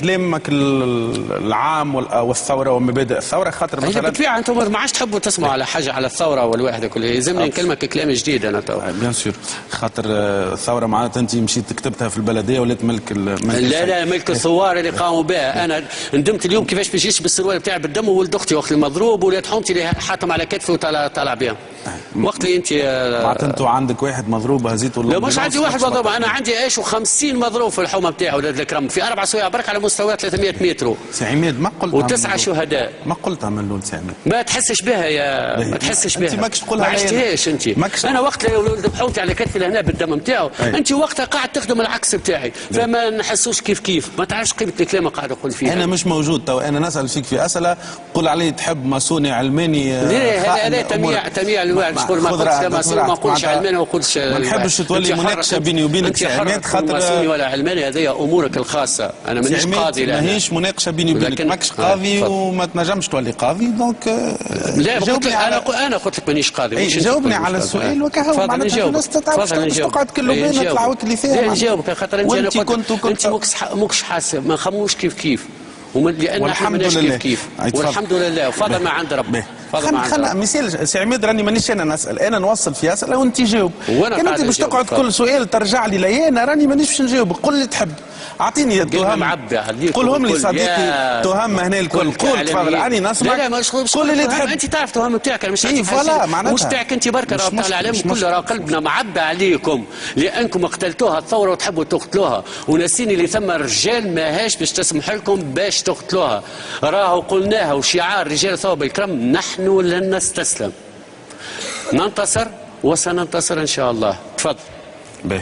كلامك العام والثوره ومبادئ الثوره، خاطر مثلا بالطبيعه انتم ما عادش تحبوا تسمعوا على حاجه على الثوره والواحده كلها، يلزمني نكلمك كلام جديد انا تو. بيان سور، خاطر الثوره معناتها انت مشيت كتبتها في البلديه ولات ملك لا ملك الثوار اللي قاموا بها. انا ندمت اليوم كيفاش ما جيتش بالسروال بتاعي بالدم، وولد اختي وقت المضروب ولاد حومتي اللي حاطم على كتفي وطالع بها. وقت اللي انت معناتها انتوا عندك واحد مضروب هزيت ولا؟ لا مش عندي واحد مضروب، انا عندي ايش و50 مضروب في الحومه بتاعي ولاد الكرم، في 4 سوايع برك على مستوى 300 متر. سي عماد ما قلتها و9 شهداء. ما قلتها من الاول سي عماد. ما تحسش بها يا ما تحسش بها. انت ماكش تقولها، ما عشتهاش انت. انا وقت اللي ولد بحومتي على كتفي لهنا بالدم نتاعو، انت وقتها قاعد تخدم العكس بتاعي، فما نحسوش كيف ما تعرفش قيمه الكلام قاعد نقول فيه. انا مش موجود تو، انا نسال فيك في اسئله قول علي تحب ماسوني علماني. لا تمييع الواحد تقول ما قلتش ما نقولش علماني ما نقولش. ما نحبش تولي مناقشه بيني وبينك سي عماد، خاطر ماسوني ولا علماني هذه امورك الخاصه، انا مانيش قاضي. لا ماهيش مناقشه بيني وبينك، ماكش قاضي وما تنجمش تولي قاضي، دونك لا انا قلت لك مانيش قاضي. جاوبني على السؤال وكهو معناتها الناس تقعد كل بين العوت اللي فيها. لا نجاوبك خاطر انت ماكش حاسب، ما نخموش كيف لان احنا ماناش كيف والحمد لله وفضل ما عند ربي. خلنا مثال سي عماد، راني مانيش انا نسال، انا نوصل في اسئله وانت جاوب. كان انت باش تقعد كل سؤال ترجع لي لي انا راني مانيش باش نجاوب. قل اللي تحب، اعطيني تهم قولهم لي صديقي، تهم هنا الكل. قول تفضل راني نسمع. لا مش قول اللي تحب. انت تعرف تهم نتاعك مش فوالا معناتها مش تاعك انت برك، راه تاع العالم كله، راه قلبنا معبى عليكم لانكم قتلتوها الثوره وتحبوا تقتلوها، وناسين اللي ثم رجال ماهاش باش تسمح لكم باش تقتلوها. راهو قلناها وشعار رجال الثوره بالكرم، نحن لن نستسلم، ننتصر وسننتصر ان شاء الله. تفضل.